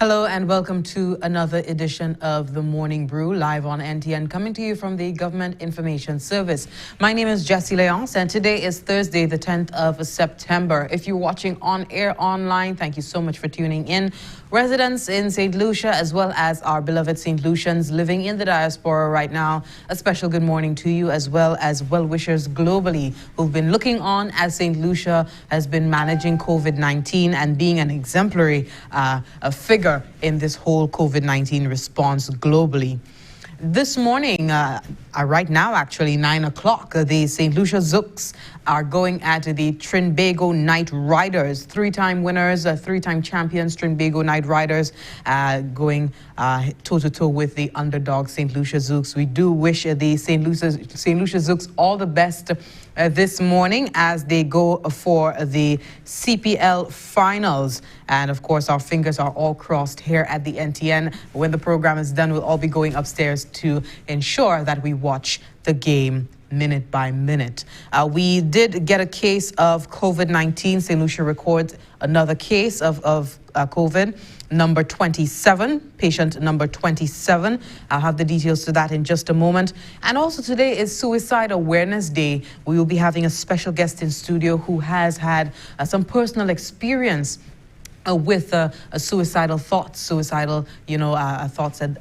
Hello and welcome to another edition of the Morning Brew, live on NTN, coming to you from the Government Information Service. My name is Jessie Leonce, and today is Thursday, the 10th of September. If you're watching on air online, thank you so much for tuning in. Residents in St. Lucia, as well as our beloved St. Lucians living in the diaspora right now, a special good morning to you, as well as well-wishers globally who've been looking on as St. Lucia has been managing COVID-19 and being an exemplary figure in this whole COVID-19 response globally. This morning, right now actually, 9 o'clock, the St. Lucia Zooks are going at the Trinbago Night Riders, three-time winners, three-time champions, Trinbago Night Riders, going toe-to-toe with the underdog St. Lucia Zooks. We do wish the St. Lucia Zooks all the best this morning as they go for the CPL finals. And of course, our fingers are all crossed here at the NTN. When the program is done, we'll all be going upstairs to ensure that we watch the game minute by minute. We did get a case of COVID-19. St. Lucia records another case of COVID, number 27, patient number 27. I'll have the details to that in just a moment. And also today is Suicide Awareness Day. We will be having a special guest in studio who has had some personal experience with suicidal thoughts, thoughts and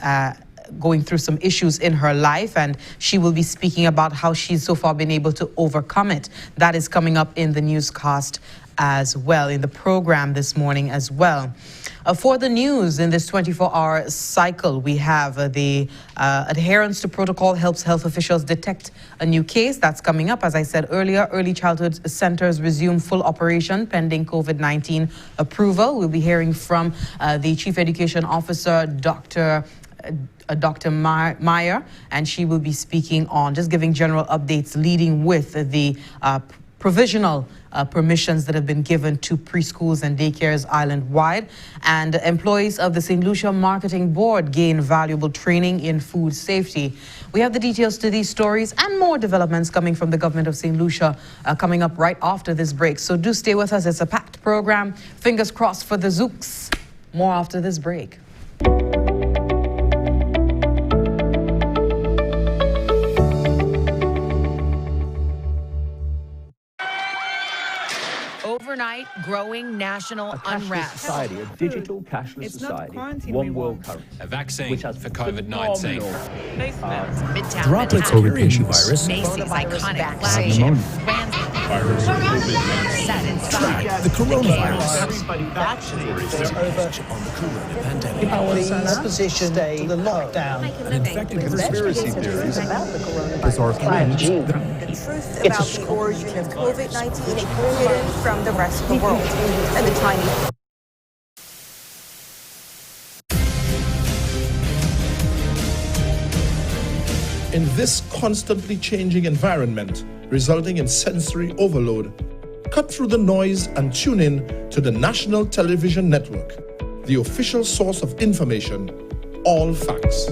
going through some issues in her life, and she will be speaking about how she's so far been able to overcome it. That is coming up in the newscast as well, in the program this morning as well. For the news in this 24-hour cycle, we have the adherence to protocol helps health officials detect a new case. That's coming up. As I said earlier, early childhood centers resume full operation pending COVID-19 approval. We'll be hearing from the Chief Education Officer, Dr. Meyer, and she will be speaking on just giving general updates leading with the provisional permissions that have been given to preschools and daycares island-wide. And employees of the St. Lucia Marketing Board gain valuable training in food safety. We have the details to these stories and more developments coming from the government of St. Lucia coming up right after this break. So do stay with us. It's a packed program. Fingers crossed for the Zooks. More after this break. Overnight, growing national unrest. Society, a digital cashless society, one world currency. A vaccine for COVID-19. Droplet COVID virus. Macy's iconic flagship. Track the coronavirus. On the corona pandemic. The opposition to the lockdown. An infected Conspiracy theories about the coronavirus. Bizarre claims. The truth about the origin of COVID-19 hidden from the rest of the world. And the Chinese. In this constantly changing environment, resulting in sensory overload, cut through the noise and tune in to the National Television Network, the official source of information, all facts.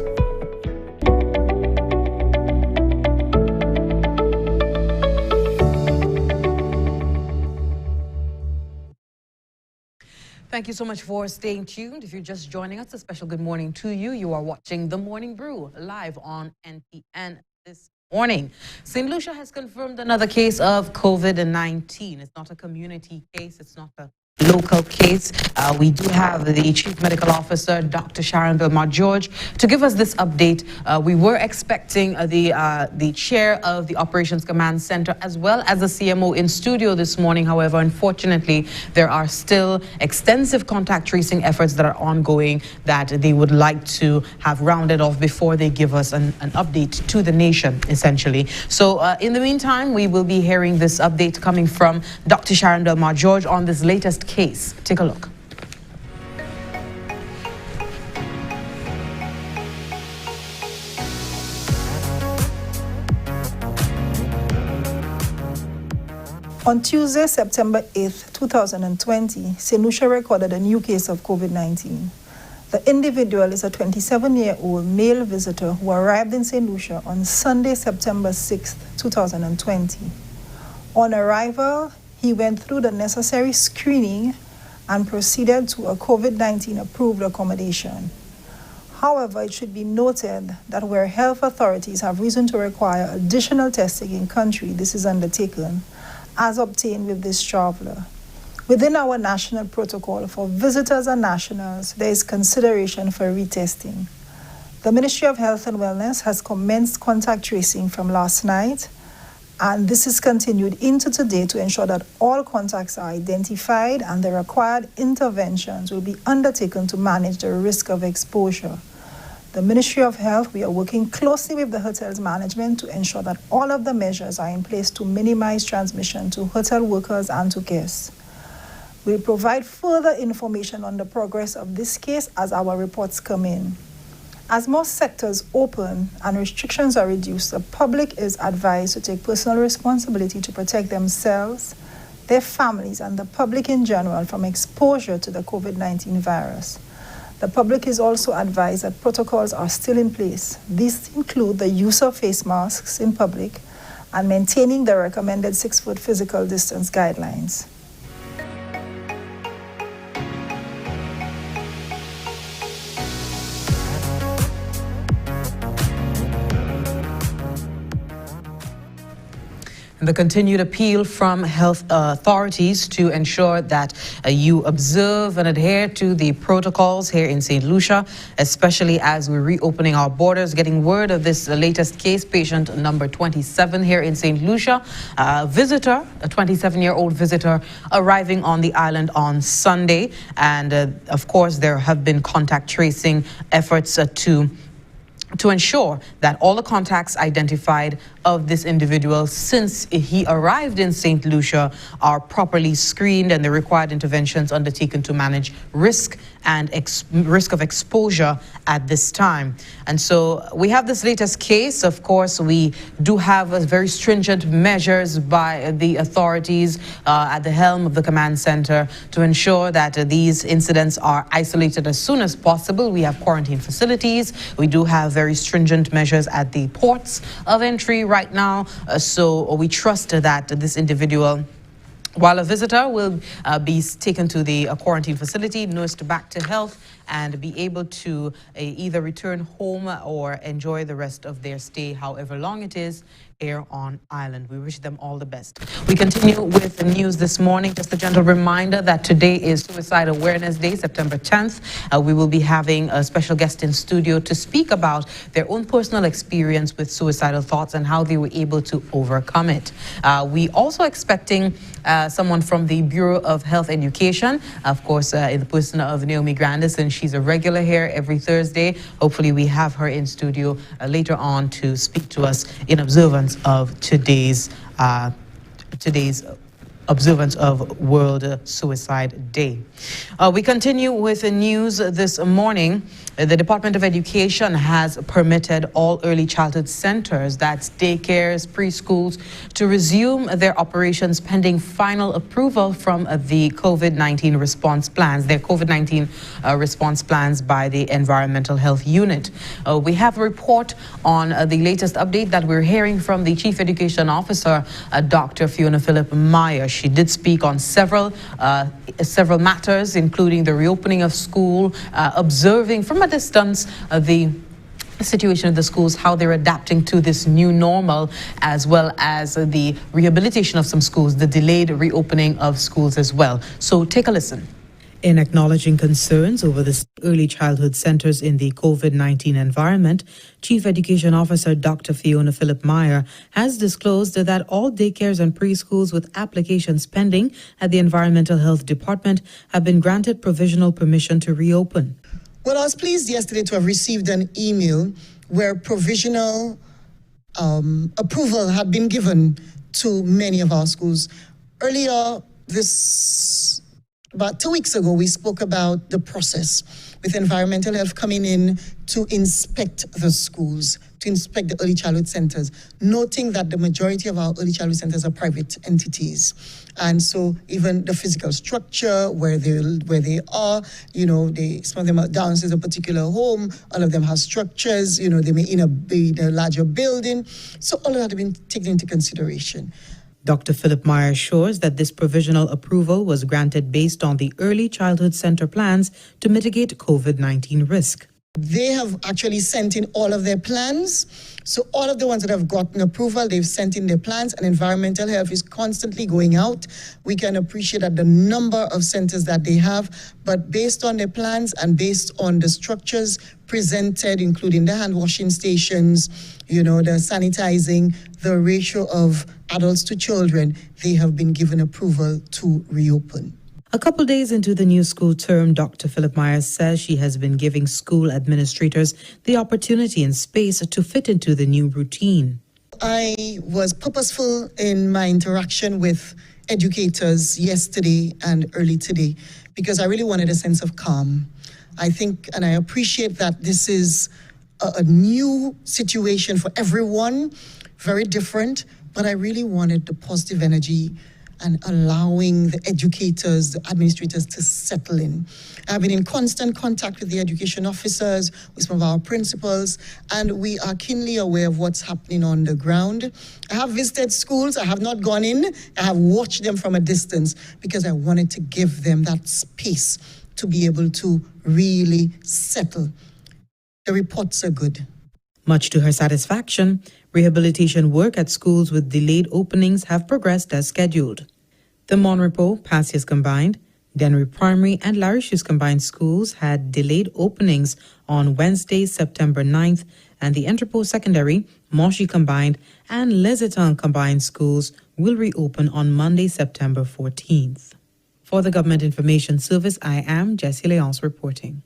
Thank you so much for staying tuned. If you're just joining us, a special good morning to you. You are watching The Morning Brew live on NTN this morning. St. Lucia has confirmed another case of COVID-19. It's not a community case. It's not a local case. We do have the Chief Medical Officer, Dr. Sharon Belmar-George, to give us this update. We were expecting the chair of the Operations Command Center as well as the CMO in studio this morning. However, unfortunately, there are still extensive contact tracing efforts that are ongoing that they would like to have rounded off before they give us an update to the nation, essentially. So in the meantime, we will be hearing this update coming from Dr. Sharon Belmar-George on this latest case. Take a look. On Tuesday, September 8th, 2020, St. Lucia recorded a new case of COVID-19. The individual is a 27-year-old male visitor who arrived in St. Lucia on Sunday, September 6th, 2020. On arrival, he went through the necessary screening and proceeded to a COVID-19 approved accommodation. However, it should be noted that where health authorities have reason to require additional testing in country, this is undertaken, as obtained with this traveler. Within our national protocol for visitors and nationals, there is consideration for retesting. The Ministry of Health and Wellness has commenced contact tracing from last night, and this is continued into today to ensure that all contacts are identified and the required interventions will be undertaken to manage the risk of exposure. The Ministry of Health, we are working closely with the hotel's management to ensure that all of the measures are in place to minimize transmission to hotel workers and to guests. We'll provide further information on the progress of this case as our reports come in. As most sectors open and restrictions are reduced, the public is advised to take personal responsibility to protect themselves, their families, and the public in general from exposure to the COVID-19 virus. The public is also advised that protocols are still in place. These include the use of face masks in public and maintaining the recommended 6-foot physical distance guidelines. The continued appeal from health authorities to ensure that you observe and adhere to the protocols here in St. Lucia, especially as we're reopening our borders. Getting word of this latest case, patient number 27 here in St. Lucia, visitor, a 27-year-old visitor arriving on the island on Sunday. And of course, there have been contact tracing efforts to ensure that all the contacts identified of this individual since he arrived in St. Lucia are properly screened and the required interventions undertaken to manage risk and risk of exposure at this time. And so we have this latest case. Of course, we do have very stringent measures by the authorities at the helm of the command center to ensure that these incidents are isolated as soon as possible. We have quarantine facilities. We do have very stringent measures at the ports of entry right now. So we trust that this individual, while a visitor, will be taken to the quarantine facility, nursed back to health, and be able to either return home or enjoy the rest of their stay, however long it is, here on island. We wish them all the best. We continue with the news this morning. Just a gentle reminder that today is Suicide Awareness Day, September 10th. We will be having a special guest in studio to speak about their own personal experience with suicidal thoughts and how they were able to overcome it. We also expecting someone from the Bureau of Health Education, of course, in the person of Naomi Grandison. She's a regular here every Thursday. Hopefully we have her in studio later on to speak to us in observance of today's observance of World Suicide Day. We continue with the news this morning. The Department of Education has permitted all early childhood centers, that's daycares, preschools, to resume their operations pending final approval from the COVID-19 response plans, their COVID-19 response plans by the Environmental Health Unit. We have a report on the latest update that we're hearing from the Chief Education Officer, Dr. Fiona Philip Meyer. She did speak on several matters, including the reopening of school, observing from a distance the situation of the schools, how they're adapting to this new normal, as well as the rehabilitation of some schools, the delayed reopening of schools as well. So take a listen. In acknowledging concerns over the early childhood centers in the COVID-19 environment, Chief Education Officer Dr. Fiona Philip Meyer has disclosed that all daycares and preschools with applications pending at the Environmental Health Department have been granted provisional permission to reopen. Well, I was pleased yesterday to have received an email where provisional approval had been given to many of our schools. Earlier about 2 weeks ago, we spoke about the process with environmental health coming in to inspect the schools, to inspect the early childhood centers, noting that the majority of our early childhood centers are private entities. And so even the physical structure, where they are, some of them are downstairs a particular home, all of them have structures, they may be in a larger building. So all of that have been taken into consideration. Dr. Philip Meyer assures that this provisional approval was granted based on the early childhood center plans to mitigate COVID-19 risk. They have actually sent in all of their plans. So all of the ones that have gotten approval, they've sent in their plans, and environmental health is constantly going out. We can appreciate at the number of centers that they have, but based on their plans and based on the structures presented, including the hand washing stations, the sanitizing, the ratio of adults to children, they have been given approval to reopen. A couple days into the new school term, Dr. Philip Myers says she has been giving school administrators the opportunity and space to fit into the new routine. I was purposeful in my interaction with educators yesterday and early today because I really wanted a sense of calm. I think and I appreciate that this is a new situation for everyone, very different, but I really wanted the positive energy and allowing the educators, the administrators to settle in. I've been in constant contact with the education officers, with some of our principals, and we are keenly aware of what's happening on the ground. I have visited schools, I have not gone in, I have watched them from a distance because I wanted to give them that space to be able to really settle. The reports are good. Much to her satisfaction, rehabilitation work at schools with delayed openings have progressed as scheduled. The Monrepo, Passias Combined, Dennery Primary and Larishes Combined Schools had delayed openings on Wednesday, September 9th, and the Entrepot Secondary, Moshi Combined and Leseton Combined Schools will reopen on Monday, September 14th. For the Government Information Service, I am Jessie Leonce reporting.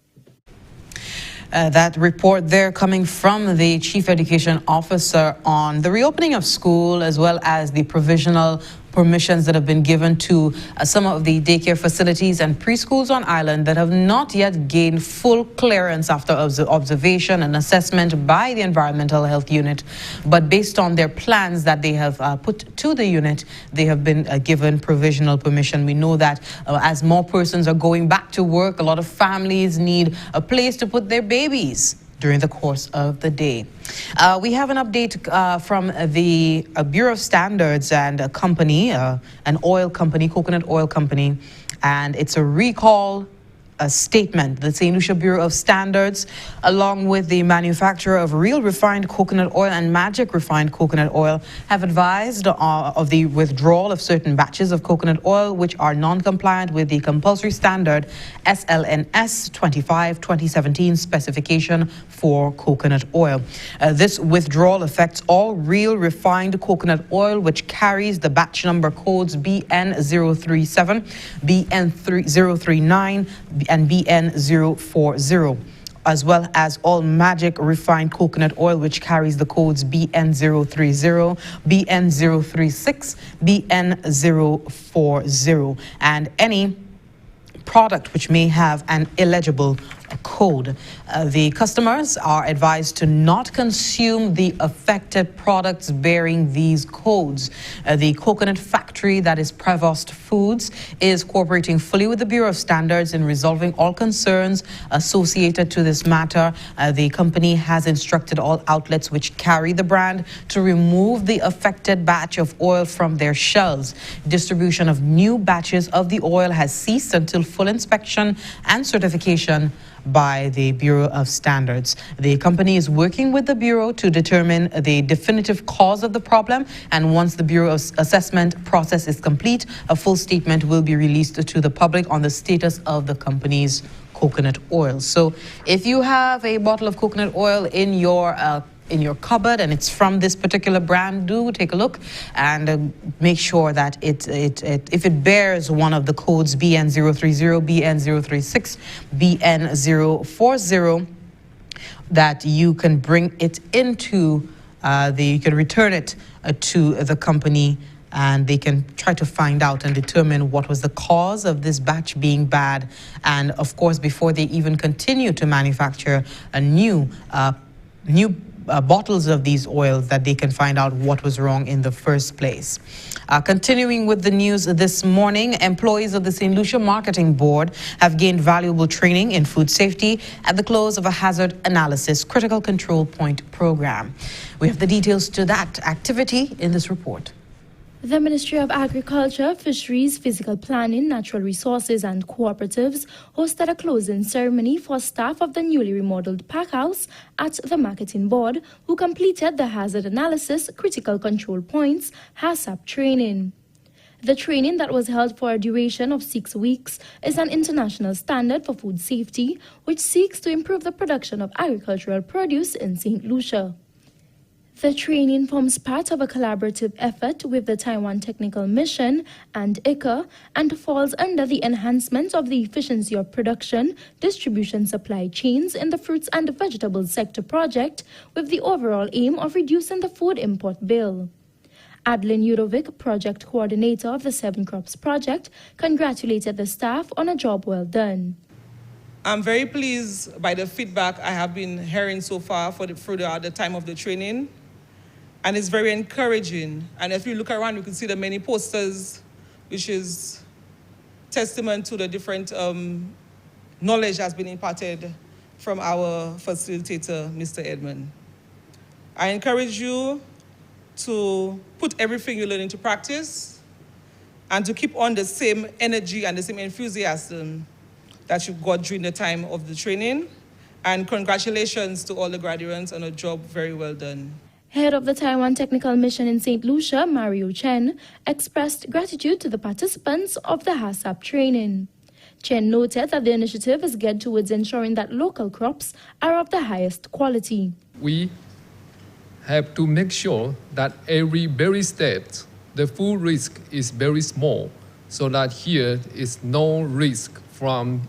That report there coming from the Chief Education Officer on the reopening of school as well as the provisional permissions that have been given to some of the daycare facilities and preschools on island that have not yet gained full clearance after observation and assessment by the Environmental Health Unit. But based on their plans that they have put to the unit, they have been given provisional permission. We know that as more persons are going back to work, a lot of families need a place to put their babies during the course of the day. We have an update from the Bureau of Standards and a company, an oil company, coconut oil company, and it's a recall statement. The St. Lucia Bureau of Standards, along with the manufacturer of Real Refined Coconut Oil and Magic Refined Coconut Oil, have advised of the withdrawal of certain batches of coconut oil which are non-compliant with the compulsory standard SLNS 25-2017 specification for coconut oil. This withdrawal affects all Real Refined Coconut Oil which carries the batch number codes BN037, BN039, and BN040, as well as all Magic Refined Coconut Oil, which carries the codes BN030, BN036, BN040, and any product which may have an illegible code. The customers are advised to not consume the affected products bearing these codes. The coconut factory, that is Prevost Foods, is cooperating fully with the Bureau of Standards in resolving all concerns associated to this matter. The company has instructed all outlets which carry the brand to remove the affected batch of oil from their shelves. Distribution of new batches of the oil has ceased until full inspection and certification by the Bureau of Standards. The company is working with the Bureau to determine the definitive cause of the problem, and once the Bureau's assessment process is complete, a full statement will be released to the public on the status of the company's coconut oil. So if you have a bottle of coconut oil in your cupboard and it's from this particular brand, do take a look and make sure that if it bears one of the codes BN030, BN036, BN040, that you can bring it into you can return it to the company, and they can try to find out and determine what was the cause of this batch being bad. And of course, before they even continue to manufacture a new bottles of these oils, that they can find out what was wrong in the first place. Continuing with the news this morning, employees of the St. Lucia Marketing Board have gained valuable training in food safety at the close of a hazard analysis critical control point program. We have the details to that activity in this report. The Ministry of Agriculture, Fisheries, Physical Planning, Natural Resources and Cooperatives hosted a closing ceremony for staff of the newly remodeled pack house at the marketing board who completed the Hazard Analysis Critical Control Points HACCP training. The training that was held for a duration of 6 weeks is an international standard for food safety which seeks to improve the production of agricultural produce in St. Lucia. The training forms part of a collaborative effort with the Taiwan Technical Mission and ICA and falls under the enhancement of the efficiency of production, distribution supply chains in the fruits and vegetables sector project with the overall aim of reducing the food import bill. Adeline Yudovic, project coordinator of the 7 Crops project, congratulated the staff on a job well done. I'm very pleased by the feedback I have been hearing so far through the time of the training. And it's very encouraging. And if you look around, you can see the many posters, which is testament to the different knowledge that's been imparted from our facilitator, Mr. Edmund. I encourage you to put everything you learn into practice and to keep on the same energy and the same enthusiasm that you got during the time of the training. And congratulations to all the graduates on a job very well done. Head of the Taiwan Technical Mission in St. Lucia, Mario Chen, expressed gratitude to the participants of the HACCP training. Chen noted that the initiative is geared towards ensuring that local crops are of the highest quality. We have to make sure that every very step, the food risk is very small, so that here is no risk from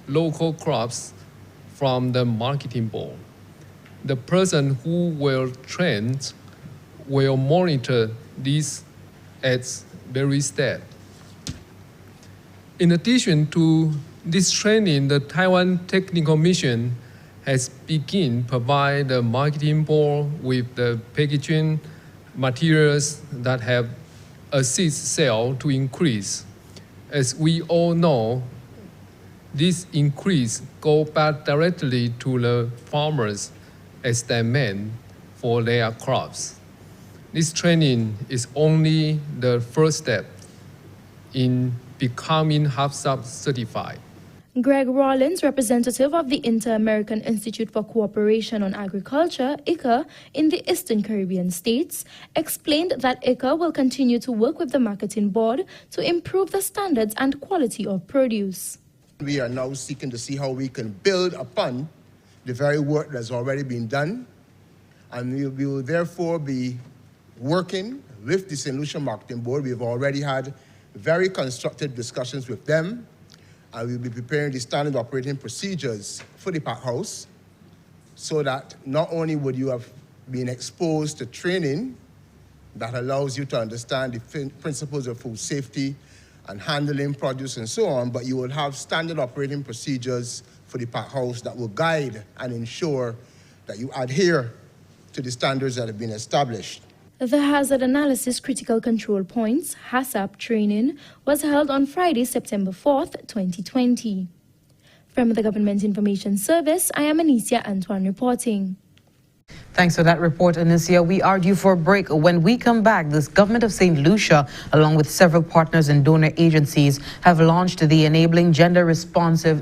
local crops from the marketing board. The person who will train will monitor this at very step. In addition to this training, the Taiwan Technical Mission has begun provide the marketing board with the packaging materials that have assist sale to increase. As we all know, this increase go back directly to the farmers as demand for their crops. This training is only the first step in becoming HACCP certified. Greg Rawlins, representative of the Inter-American Institute for Cooperation on Agriculture, ICA, in the Eastern Caribbean states, explained that ICA will continue to work with the marketing board to improve the standards and quality of produce. We are now seeking to see how we can build upon the very work that's already been done, and we will therefore be working with the St. Lucia Marketing Board. We've already had very constructive discussions with them, and we'll be preparing the standard operating procedures for the pack house so that not only would you have been exposed to training that allows you to understand the principles of food safety and handling produce and so on, but you will have standard operating procedures for the pack house that will guide and ensure that you adhere to the standards that have been established. The Hazard Analysis Critical Control Points HACCP training was held on Friday, September 4th, 2020. From the Government Information Service, I am Anicia Antoine reporting. Thanks for that report, Anicia. We are due for a break. When we come back, this government of St. Lucia, along with several partners and donor agencies, have launched the Enabling Gender Responsive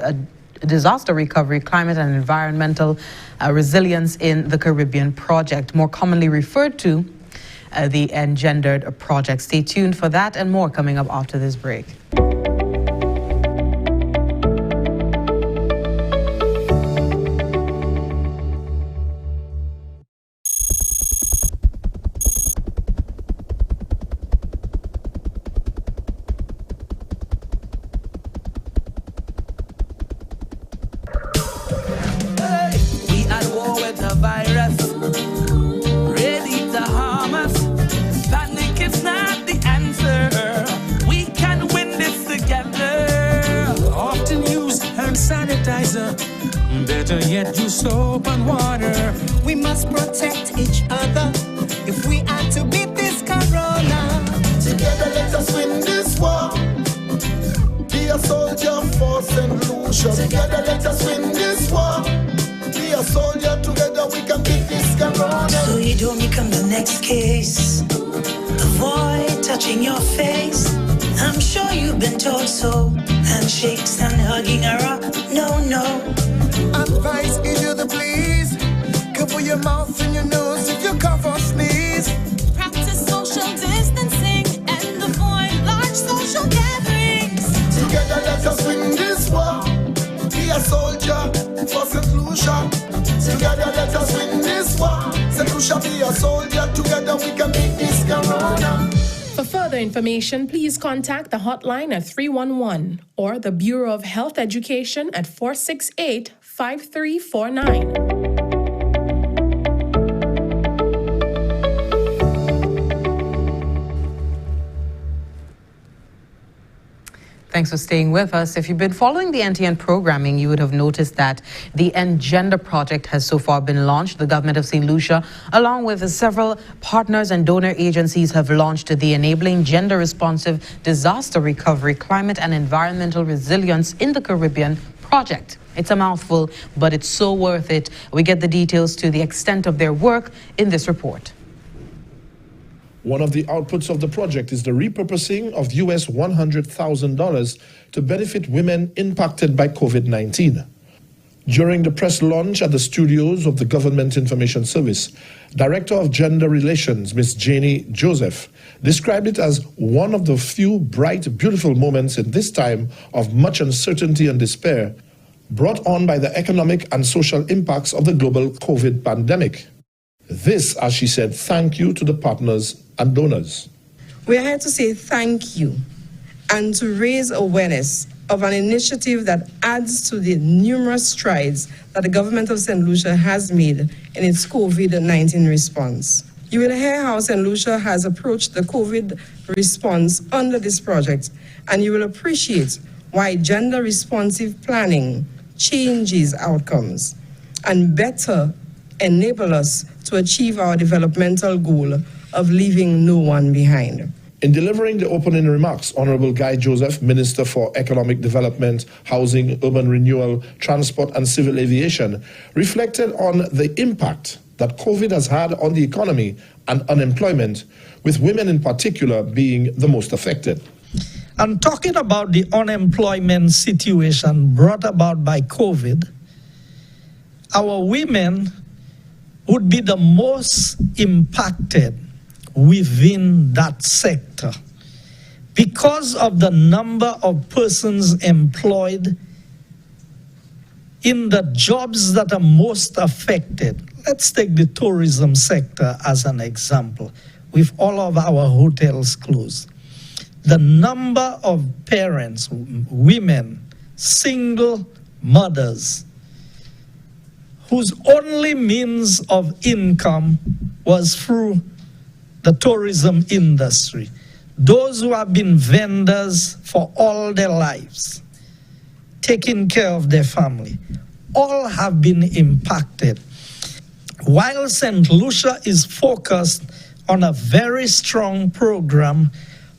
Disaster Recovery, Climate and Environmental Resilience in the Caribbean project, more commonly referred to the Engender project. Stay tuned for that and more coming up after this break. Better yet, use soap and water. We must protect each other if we are to beat this corona. Together let us win this war. Be a soldier for St. Lucia. Together let us win this war. Be a soldier, together we can beat this corona. So you don't become the next case. Avoid touching torso, handshakes and hugging her up. No, no. Advice is you the please. Cover your mouth and your nose if you cough or sneeze. Practice social distancing and avoid large social gatherings. Together let us win this war. Be a soldier for St. Lucia. Together let us win this war. St. Lucia be a soldier. Together we can beat this corona. For further information, please contact the hotline at 311 or the Bureau of Health Education at 468-5349. Thanks for staying with us. If you've been following the NTN programming, you would have noticed that the Engender project has so far been launched. The government of St. Lucia, along with several partners and donor agencies, have launched the Enabling Gender-Responsive Disaster Recovery, Climate and Environmental Resilience in the Caribbean project. It's a mouthful, but it's so worth it. We get the details to the extent of their work in this report. One of the outputs of the project is the repurposing of US $100,000 to benefit women impacted by COVID-19. During the press launch at the studios of the Government Information Service, Director of Gender Relations, Ms. Janie Joseph, described it as one of the few bright, beautiful moments in this time of much uncertainty and despair, brought on by the economic and social impacts of the global COVID pandemic. This, as she said, thank you to the partners and donors. We are here to say thank you and to raise awareness of an initiative that adds to the numerous strides that the government of St. Lucia has made in its COVID-19 response. You will hear how St. Lucia has approached the COVID response under this project, and you will appreciate why gender-responsive planning changes outcomes and better enable us to achieve our developmental goal of leaving no one behind. In delivering the opening remarks, Honorable Guy Joseph, Minister for Economic Development, Housing, Urban Renewal, Transport and Civil Aviation, reflected on the impact that COVID has had on the economy and unemployment, with women in particular being the most affected. And talking about the unemployment situation brought about by COVID, our women would be the most impacted within that sector because of the number of persons employed in the jobs that are most affected. Let's take the tourism sector as an example, with all of our hotels closed. The number of parents, women, single mothers, whose only means of income was through the tourism industry. Those who have been vendors for all their lives, taking care of their family, all have been impacted. While St. Lucia is focused on a very strong program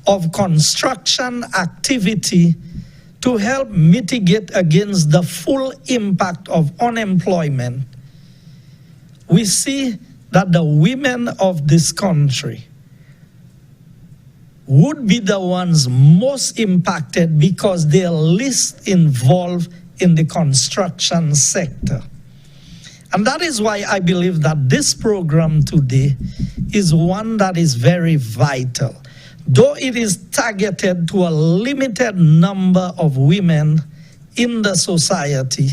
of construction activity to help mitigate against the full impact of unemployment, we see that the women of this country would be the ones most impacted because they are least involved in the construction sector. And that is why I believe that this program today is one that is very vital. Though it is targeted to a limited number of women in the society,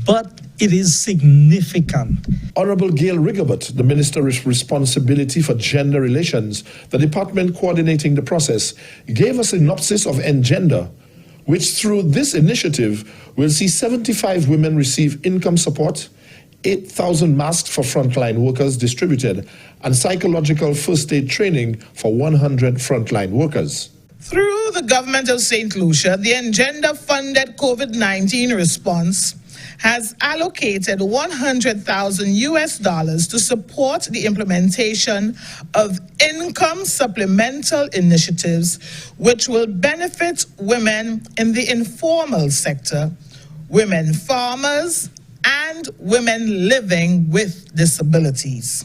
but it is significant. Honorable Gail Rigobert, the Minister with responsibility for gender relations, the department coordinating the process, gave a synopsis of Engender, which through this initiative will see 75 women receive income support, 8,000 masks for frontline workers distributed, and psychological first aid training for 100 frontline workers. Through the government of St. Lucia, the Engender-funded COVID-19 response has allocated $100,000 to support the implementation of income supplemental initiatives which will benefit women in the informal sector, women farmers, and women living with disabilities.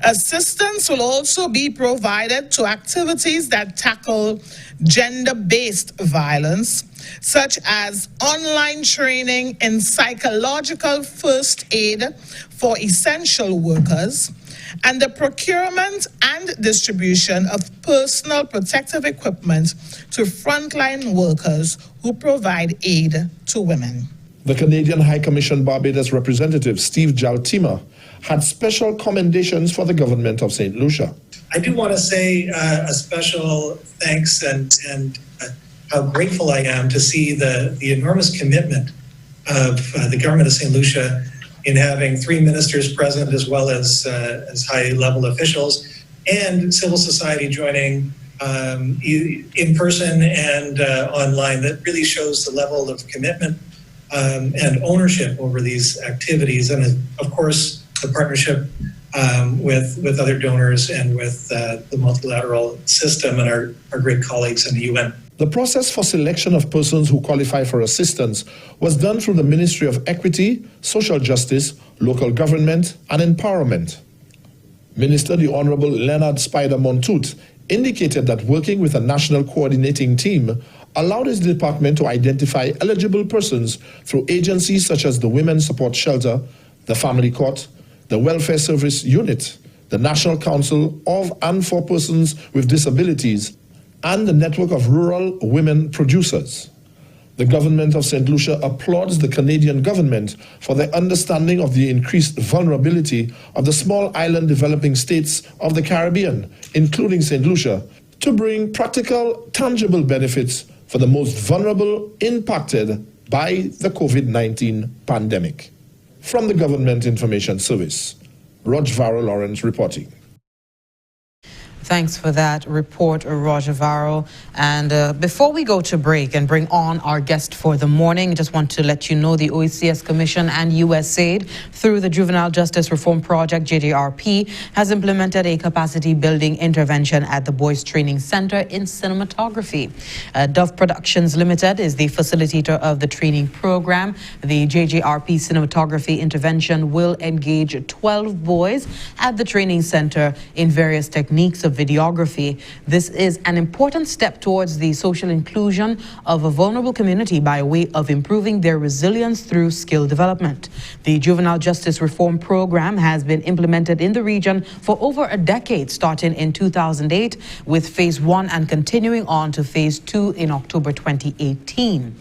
Assistance will also be provided to activities that tackle gender-based violence, such as online training in psychological first aid for essential workers, and the procurement and distribution of personal protective equipment to frontline workers who provide aid to women. The Canadian High Commission Barbados representative, Steve Jaltima, had special commendations for the government of St. Lucia. I do want to say a special thanks and how grateful I am to see the enormous commitment of the government of St. Lucia in having 3 ministers present, as well as high-level officials, and civil society joining in person and online. That really shows the level of commitment and ownership over these activities, and of course the partnership with other donors and with the multilateral system and our great colleagues in the UN. The process for selection of persons who qualify for assistance was done through the Ministry of Equity, Social Justice, Local Government and Empowerment. Minister the Honorable Leonard Spider Montoute indicated that working with a national coordinating team allowed his department to identify eligible persons through agencies such as the Women's Support Shelter, the Family Court, the Welfare Service Unit, the National Council of and for Persons with Disabilities, and the network of rural women producers. The government of St. Lucia applauds the Canadian government for their understanding of the increased vulnerability of the small island developing states of the Caribbean, including St. Lucia, to bring practical, tangible benefits for the most vulnerable impacted by the COVID-19 pandemic. From the Government Information Service, Roger Varro Lawrence reporting. Thanks for that report, Roger Varro. And before we go to break and bring on our guest for the morning, just want to let you know the OECS Commission and USAID, through the Juvenile Justice Reform Project, JJRP, has implemented a capacity building intervention at the Boys Training Center in cinematography. Dove Productions Limited is the facilitator of the training program. The JJRP cinematography intervention will engage 12 boys at the training center in various techniques of videography. This is an important step towards the social inclusion of a vulnerable community by way of improving their resilience through skill development. The Juvenile Justice Reform Program has been implemented in the region for over a decade, starting in 2008 with Phase 1 and continuing on to Phase 2 in October 2018.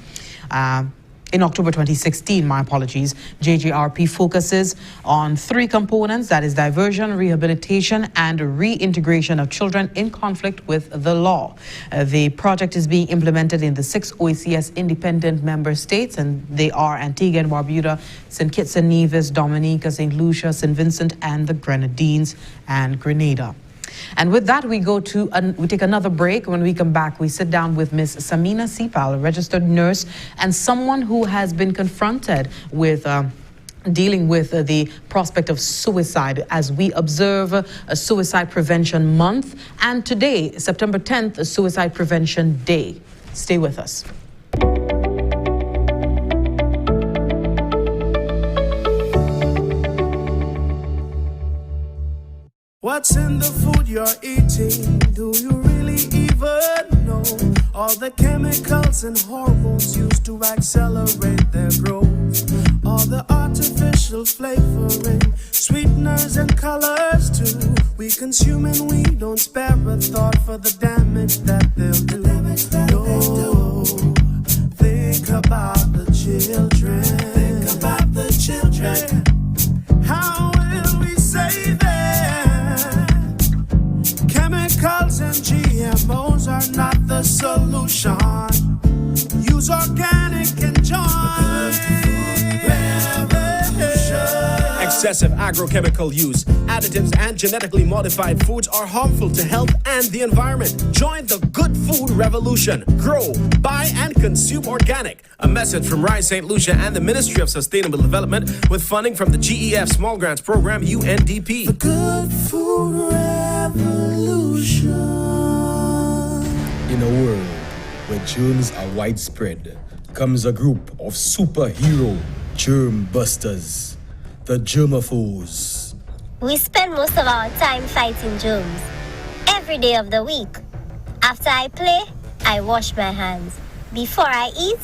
In October 2016, my apologies, JJRP focuses on 3 components, that is diversion, rehabilitation, and reintegration of children in conflict with the law. The project is being implemented in the 6 OECS independent member states, and they are Antigua and Barbuda, St. Kitts and Nevis, Dominica, St. Lucia, St. Vincent, and the Grenadines and Grenada. And with that, we take another break. When we come back, we sit down with Ms. Samina Cepal, a registered nurse and someone who has been confronted with dealing with the prospect of suicide as we observe a Suicide Prevention Month. And today, September 10th, is Suicide Prevention Day. Stay with us. What's in the food you're eating? Do you really even know? All the chemicals and hormones used to accelerate their growth. All the artificial flavoring, sweeteners and colors too. We consume and we don't spare a thought for the damage that they'll do. No, think about the children. Think about the children. How will we save them? Chemicals and GMOs are not the solution. Use organic and join revolution. Excessive agrochemical use, additives, and genetically modified foods are harmful to health and the environment. Join the good food revolution. Grow, buy, and consume organic. A message from Rise St. Lucia and the Ministry of Sustainable Development with funding from the GEF Small Grants Program, UNDP. The good food revolution. In a world where germs are widespread, comes a group of superhero germ busters, the germaphores. We spend most of our time fighting germs. Every day of the week. After I play, I wash my hands. Before I eat,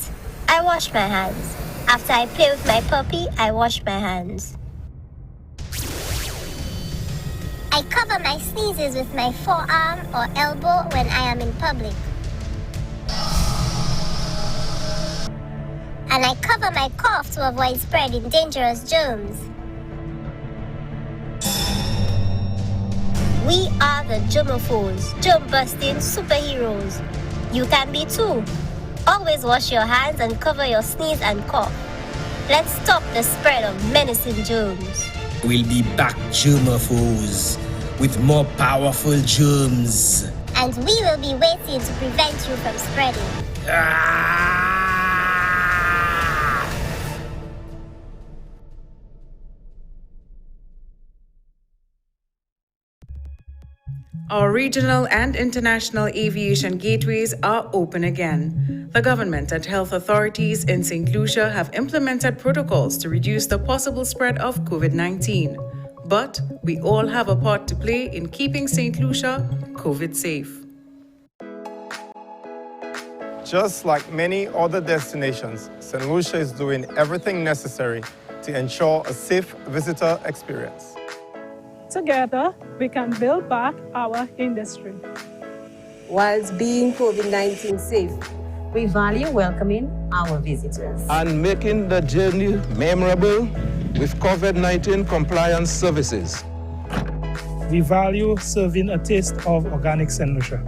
I wash my hands. After I play with my puppy, I wash my hands. I cover my sneezes with my forearm or elbow when I am in public. And I cover my cough to avoid spreading dangerous germs. We are the germophobes, germ-busting superheroes. You can be too. Always wash your hands and cover your sneeze and cough. Let's stop the spread of menacing germs. We'll be back, germophobes, with more powerful germs. And we will be waiting to prevent you from spreading. Our regional and international aviation gateways are open again. The government and health authorities in St. Lucia have implemented protocols to reduce the possible spread of COVID-19. But we all have a part to play in keeping St. Lucia COVID safe. Just like many other destinations, St. Lucia is doing everything necessary to ensure a safe visitor experience. Together, we can build back our industry. Whilst being COVID-19 safe, we value welcoming our visitors and making the journey memorable with COVID-19 compliance services. We value serving a taste of organic St. Lucia.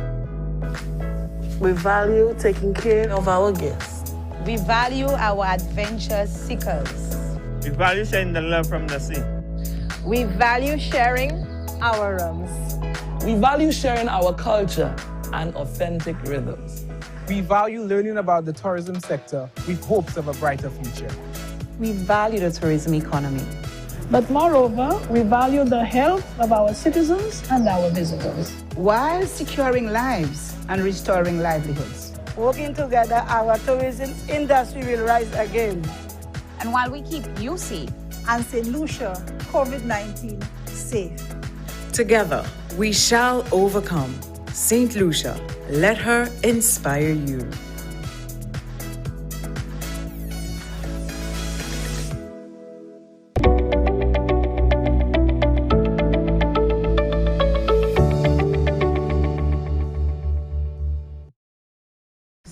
We value taking care of our guests. We value our adventure seekers. We value sharing the love from the sea. We value sharing our rooms. We value sharing our culture and authentic rhythms. We value learning about the tourism sector with hopes of a brighter future. We value the tourism economy. But moreover, we value the health of our citizens and our visitors. While securing lives and restoring livelihoods. Working together, our tourism industry will rise again. And while we keep you safe, and St. Lucia COVID-19 safe. Together, we shall overcome. St. Lucia, let her inspire you.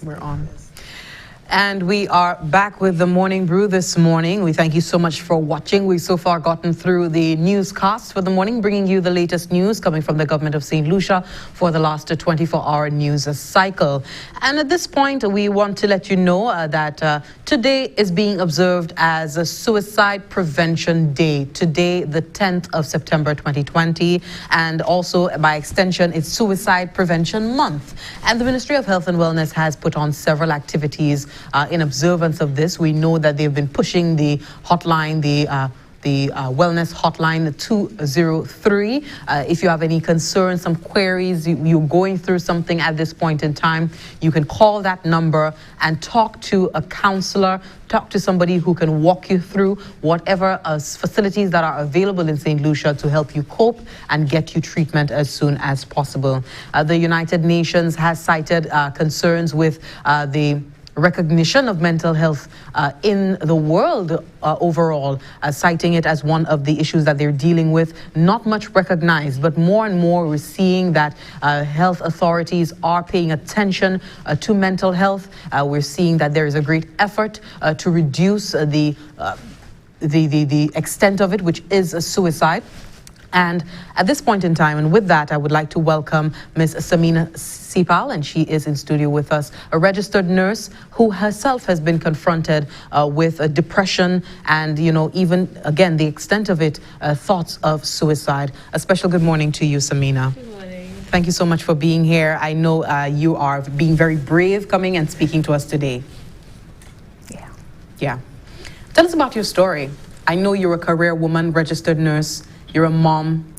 We're on. And we are back with the Morning Brew this morning. We thank you so much for watching. We've so far gotten through the newscast for the morning, bringing you the latest news coming from the government of St. Lucia for the last 24-hour news cycle. And at this point, we want to let you know that today is being observed as a Suicide Prevention Day. Today, the 10th of September 2020. And also, by extension, it's Suicide Prevention Month. And the Ministry of Health and Wellness has put on several activities in observance of this. We know that they've been pushing the hotline, the wellness hotline 203. If you have any concerns, some queries, you're going through something at this point in time, you can call that number and talk to a counselor, talk to somebody who can walk you through whatever facilities that are available in St. Lucia to help you cope and get you treatment as soon as possible. The United Nations has cited concerns with the recognition of mental health in the world overall, citing it as one of the issues that they're dealing with. Not much recognized, but more and more we're seeing that health authorities are paying attention to mental health. We're seeing that there is a great effort to reduce the extent of it, which is a suicide. And at this point in time, and with that, I would like to welcome Ms. Samina Cepal, and she is in studio with us, a registered nurse who herself has been confronted with depression and, you know, even, again, the extent of it, thoughts of suicide. A special good morning to you, Samina. Good morning. Thank you so much for being here. I know you are being very brave coming and speaking to us today. Yeah. Tell us about your story. I know you're a career woman, registered nurse. You're a mom.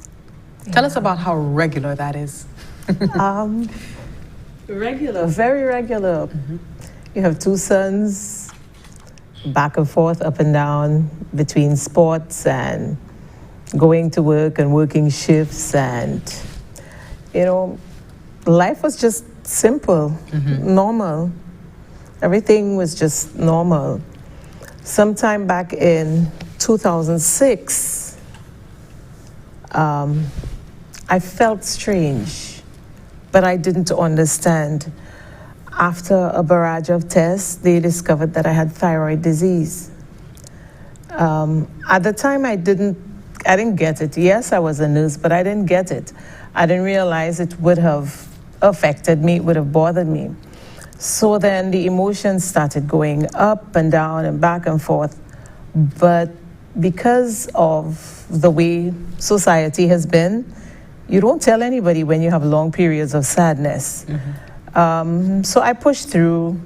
Tell us about how regular that is. Regular, very regular. You have two sons, back and forth, up and down, between sports and going to work and working shifts, and life was just simple, normal. Everything was just normal. Sometime back in 2006, I felt strange, but I didn't understand. After a barrage of tests, they discovered that I had thyroid disease. At the time, I didn't get it. Yes, I was a nurse, but I didn't get it. I didn't realize it would have affected me, it would have bothered me. So then the emotions started going up and down and back and forth. But because of the way society has been, you don't tell anybody when you have long periods of sadness. So I pushed through,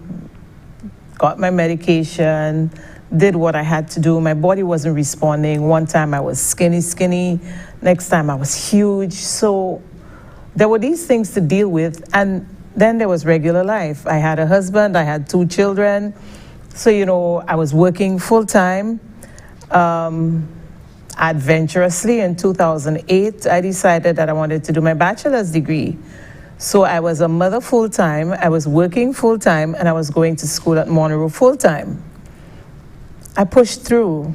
got my medication, did what I had to do. My body wasn't responding. One time I was skinny. Next time I was huge. So there were these things to deal with. And then there was regular life. I had a husband, I had 2 children. So, I was working full time. Adventurously in 2008, I decided that I wanted to do my bachelor's degree. So I was a mother full time, I was working full time, and I was going to school at Morning Brew full time. I pushed through.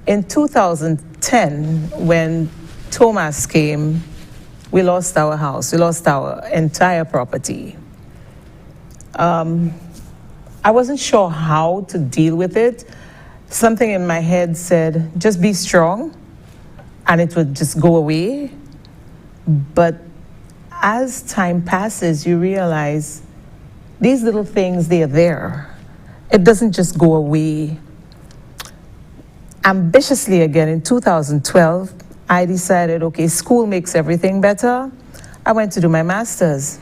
In 2010, when Thomas came, we lost our house, we lost our entire property. I wasn't sure how to deal with it. Something in my head said, just be strong, and it would just go away. But as time passes, you realize these little things, they are there. It doesn't just go away. Ambitiously again, in 2012, I decided, okay, school makes everything better. I went to do my master's.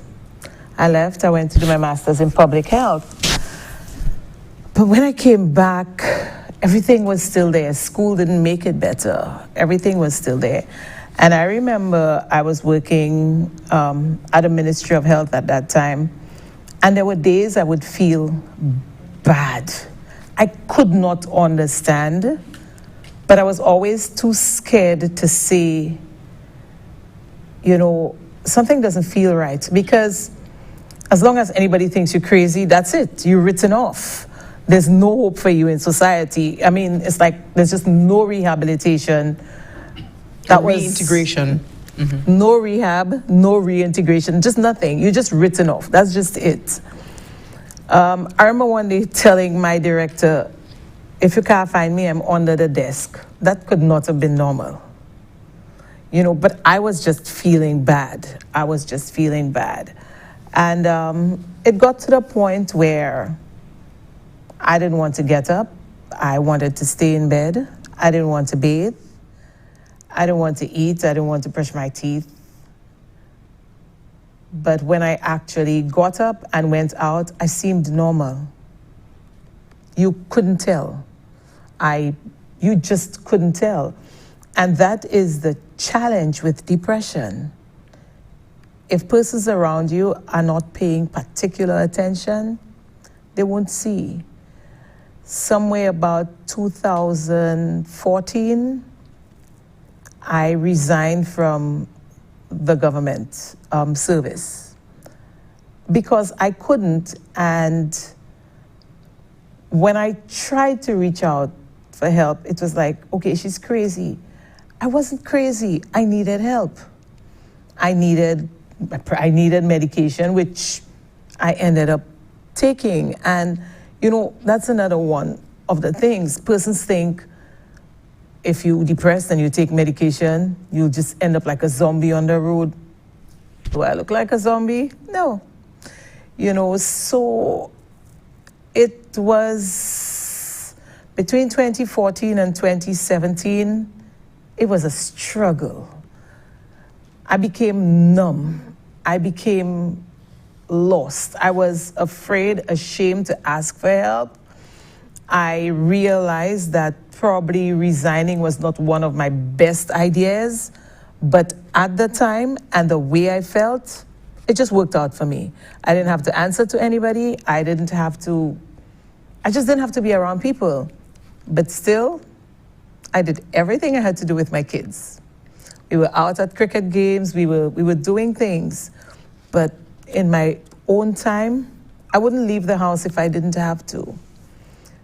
I left, I went to do my master's in public health. But when I came back, everything was still there. School didn't make it better. Everything was still there. And I remember I was working at the Ministry of Health at that time, and there were days I would feel bad. I could not understand, but I was always too scared to say, something doesn't feel right, because as long as anybody thinks you're crazy, that's it. You're written off. There's no hope for you in society. I mean, it's like there's just no rehabilitation. That was reintegration. No rehab, no reintegration, just nothing. You're just written off. That's just it. I remember one day telling my director, if you can't find me, I'm under the desk. That could not have been normal. But I was just feeling bad. I was just feeling bad. And it got to the point where I didn't want to get up. I wanted to stay in bed. I didn't want to bathe. I didn't want to eat. I didn't want to brush my teeth. But when I actually got up and went out, I seemed normal. You couldn't tell. You just couldn't tell. And that is the challenge with depression. If persons around you are not paying particular attention, they won't see. Somewhere about 2014, I resigned from the government service because I couldn't. And when I tried to reach out for help, it was like, okay, she's crazy. I wasn't crazy. I needed help. I needed medication, which I ended up taking. And, that's another one of the things. Persons think if you're depressed and you take medication, you'll just end up like a zombie on the road. Do I look like a zombie? No. So it was between 2014 and 2017, it was a struggle. I became numb. I became lost. I was afraid, ashamed to ask for help. I realized that probably resigning was not one of my best ideas, but at the time and the way I felt, it just worked out for me. I didn't have to answer to anybody. I just didn't have to be around people. But still, I did everything I had to do with my kids. We were out at cricket games, we were doing things, but in my own time, I wouldn't leave the house if I didn't have to.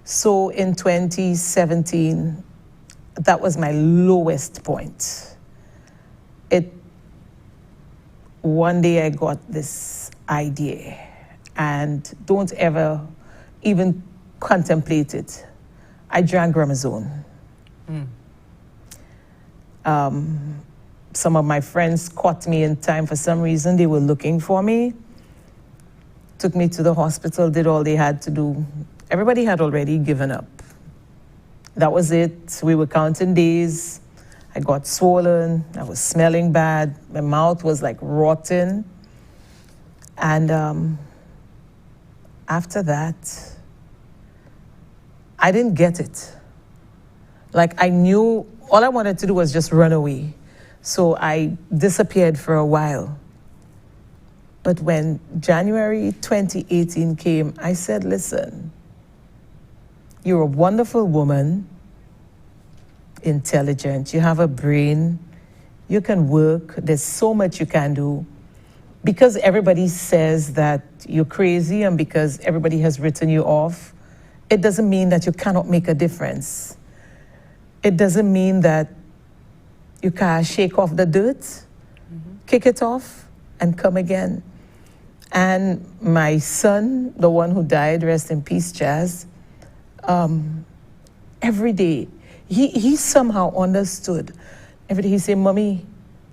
So in 2017, that was my lowest point. One day I got this idea, and don't ever even contemplate it. I drank Gramazone. Some of my friends caught me in time for some reason. They were looking for me, took me to the hospital, did all they had to do. Everybody had already given up. That was it. We were counting days. I got swollen. I was smelling bad. My mouth was like rotten. And after that, I didn't get it. Like, I knew all I wanted to do was just run away. So I disappeared for a while. But when January 2018 came, I said, listen, you're a wonderful woman, intelligent, you have a brain, you can work, there's so much you can do. Because everybody says that you're crazy and because everybody has written you off, it doesn't mean that you cannot make a difference. It doesn't mean that you can't shake off the dirt, kick it off, and come again. And my son, the one who died, rest in peace, Chaz, every day, he somehow understood. Every day he said, Mommy,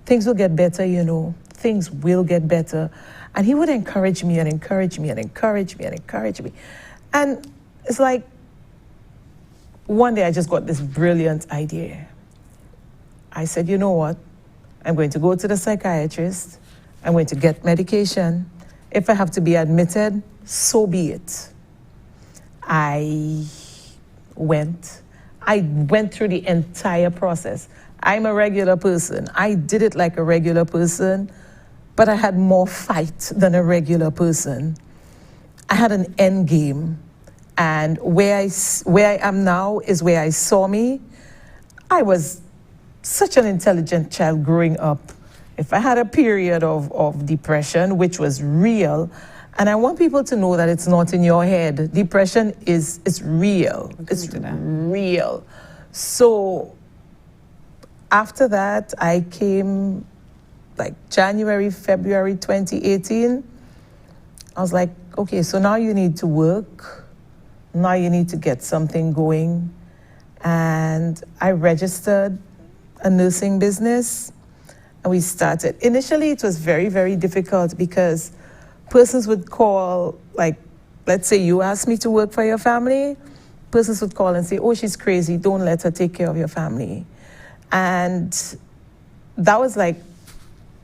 things will get better, you know. Things will get better. And he would encourage me and encourage me and encourage me and encourage me. And it's like, one day I just got this brilliant idea. I said, you know what? I'm going to go to the psychiatrist. I'm going to get medication. If I have to be admitted, so be it. I went through the entire process. I'm a regular person. I did it like a regular person, but I had more fight than a regular person. I had an end game. And where I am now is where I saw me. I was such an intelligent child growing up. If I had a period of depression, which was real, and I want people to know that it's not in your head. Depression it's real. It's real. So after that, I came like January, February 2018. I was like, okay, so now you need to work. Now you need to get something going. And I registered a nursing business and we started. Initially, it was very, very difficult because persons would call, like, let's say you asked me to work for your family, persons would call and say, oh, she's crazy, don't let her take care of your family. And that was like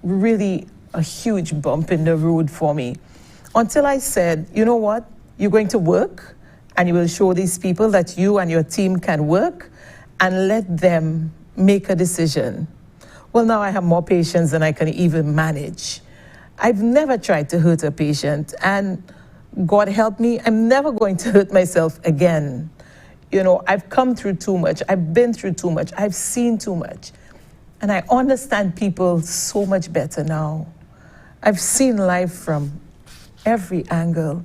really a huge bump in the road for me. Until I said, you know what, you're going to work and you will show these people that you and your team can work and let them make a decision. Well, now I have more patients than I can even manage. I've never tried to hurt a patient, and God help me, I'm never going to hurt myself again. You know, I've come through too much, I've been through too much, I've seen too much, and I understand people so much better now. I've seen life from every angle.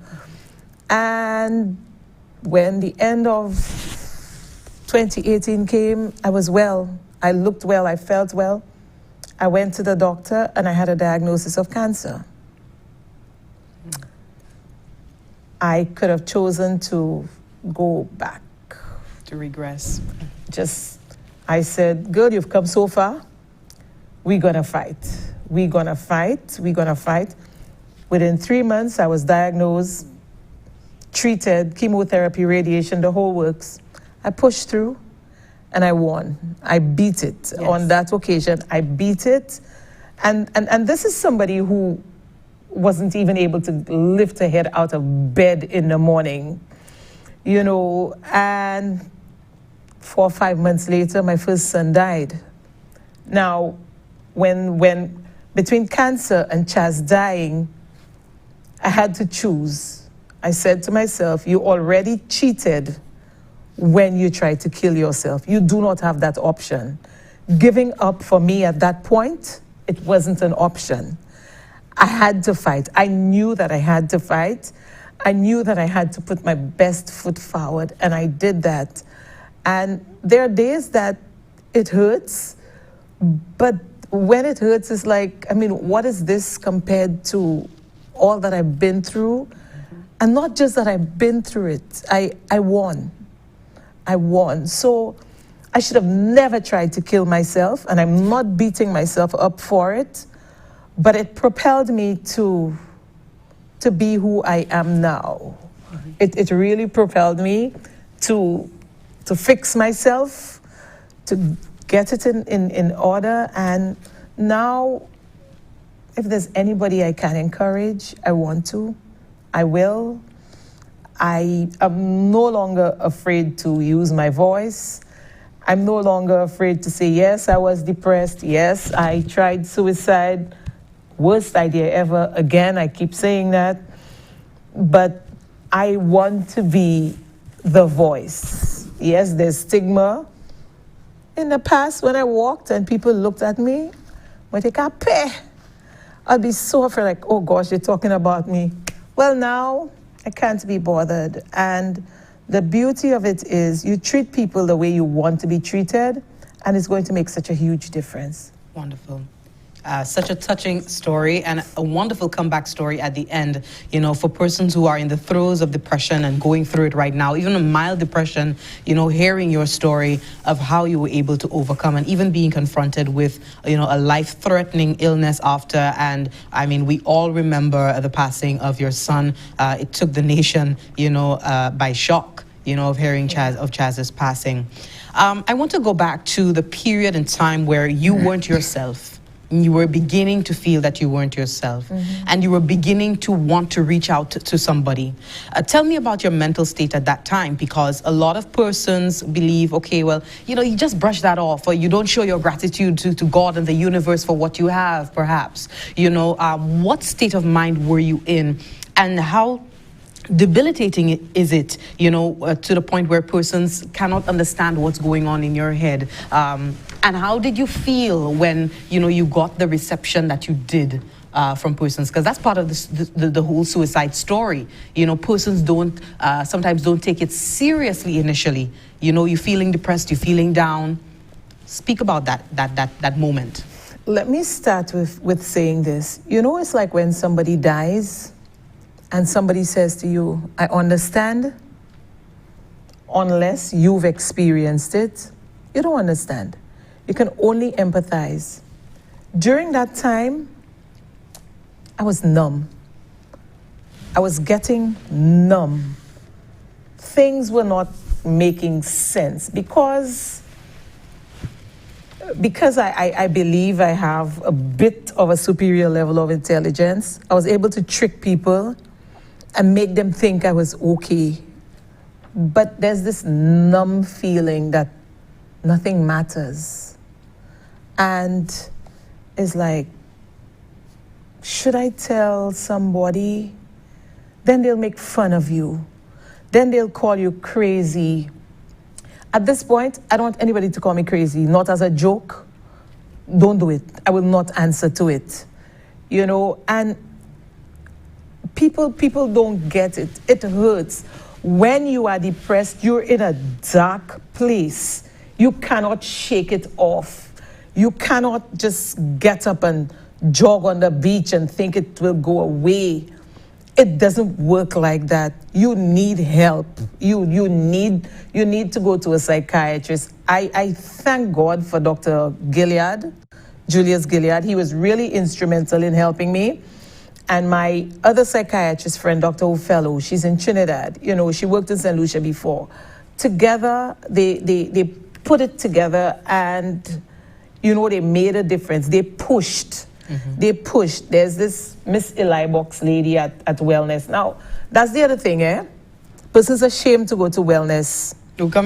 And when the end of 2018 came, I was well. I looked well, I felt well. I went to the doctor and I had a diagnosis of cancer. I could have chosen to go back. To regress. I said, girl, you've come so far. We're gonna fight. We're gonna fight. We're gonna fight. Within 3 months, I was diagnosed, treated, chemotherapy, radiation, the whole works. I pushed through and I won. I beat it. Yes. On that occasion, I beat it. And this is somebody who wasn't even able to lift her head out of bed in the morning, you know, and 4 or 5 months later, my first son died. Now, when between cancer and Chaz dying, I had to choose. I said to myself, you already cheated when you try to kill yourself. You do not have that option. Giving up for me at that point, it wasn't an option. I had to fight. I knew that I had to fight. I knew that I had to put my best foot forward, and I did that. And there are days that it hurts, but when it hurts, it's like, I mean, what is this compared to all that I've been through? And not just that I've been through it, I won. I won. So I should have never tried to kill myself, and I'm not beating myself up for it, but it propelled me to be who I am now. It really propelled me to fix myself, to get it in order, and now if there's anybody I can encourage, I want to, I will. I am no longer afraid to use my voice. I'm no longer afraid to say, yes, I was depressed. Yes, I tried suicide. Worst idea ever. Again, I keep saying that. But I want to be the voice. Yes, there's stigma. In the past, when I walked and people looked at me, I'd be so afraid, like, oh gosh, they're talking about me. Well, now I can't be bothered. And the beauty of it is you treat people the way you want to be treated, and it's going to make such a huge difference. Wonderful. Such a touching story and a wonderful comeback story at the end, you know, for persons who are in the throes of depression and going through it right now, even a mild depression, you know, hearing your story of how you were able to overcome and even being confronted with, you know, a life-threatening illness after. And I mean, we all remember the passing of your son. It took the nation, you know, by shock, you know, of hearing Chaz's passing. I want to go back to the period in time where you weren't yourself. You were beginning to feel that you weren't yourself, and you were beginning to want to reach out to somebody. Tell me about your mental state at that time, because a lot of persons believe, okay, well, you know, you just brush that off, or you don't show your gratitude to God and the universe for what you have, perhaps. You know, what state of mind were you in, and how debilitating is it, you know, to the point where persons cannot understand what's going on in your head? And how did you feel when, you know, you got the reception that you did from persons? Because that's part of the whole suicide story. You know, persons sometimes don't take it seriously initially. You know, you're feeling depressed, you're feeling down. Speak about that moment. Let me start with saying this. You know, it's like when somebody dies and somebody says to you, I understand, unless you've experienced it, you don't understand. You can only empathize. During that time, I was numb. I was getting numb. Things were not making sense because I believe I have a bit of a superior level of intelligence. I was able to trick people and make them think I was okay. But there's this numb feeling that nothing matters. And it's like, should I tell somebody? Then they'll make fun of you. Then they'll call you crazy. At this point, I don't want anybody to call me crazy, not as a joke. Don't do it. I will not answer to it. You know, and people don't get it. It hurts. When you are depressed, you're in a dark place. You cannot shake it off. You cannot just get up and jog on the beach and think it will go away. It doesn't work like that. You need help. You need to go to a psychiatrist. I thank God for Dr. Gilead, Julius Gilead. He was really instrumental in helping me. And my other psychiatrist friend, Dr. Ofello, she's in Trinidad. You know, she worked in St. Lucia before. Together, they put it together, and, you know, they made a difference. They pushed. They pushed. There's this Miss Eli Box lady at Wellness. Now, that's the other thing, eh? Person's ashamed to go to Wellness.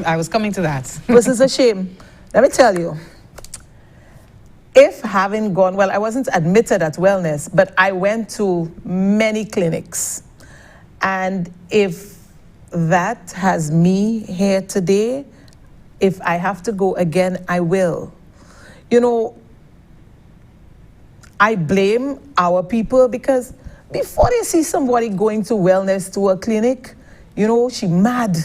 I was coming to that. Person's ashamed. Let me tell you. If having gone, well, I wasn't admitted at Wellness, but I went to many clinics. And if that has me here today. If I have to go again, I will. You know, I blame our people because before they see somebody going to wellness to a clinic, you know, she mad.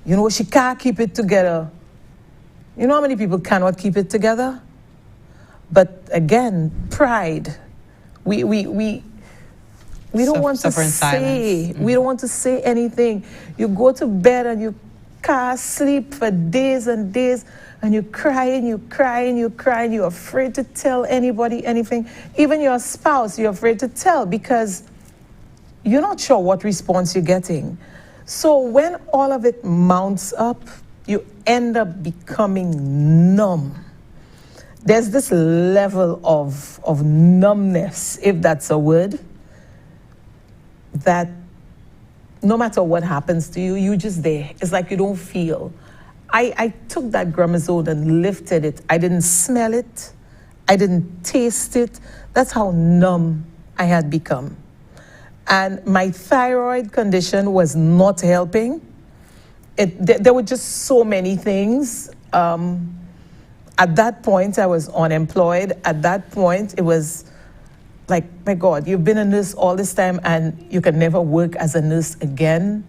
You know, she can't keep it together. You know how many people cannot keep it together? But again, pride. We don't want to say. We don't want to say anything. You go to bed and you can't sleep for days and days, and you're crying, you're afraid to tell anybody anything. Even your spouse, you're afraid to tell because you're not sure what response you're getting. So when all of it mounts up, you end up becoming numb. There's this level of numbness, if that's a word, that no matter what happens to you, you're just there. It's like you don't feel. I took that Gramazole and lifted it. I didn't smell it. I didn't taste it. That's how numb I had become. And my thyroid condition was not helping. There were just so many things. At that point, I was unemployed. At that point, it was like, my God, you've been a nurse all this time and you can never work as a nurse again.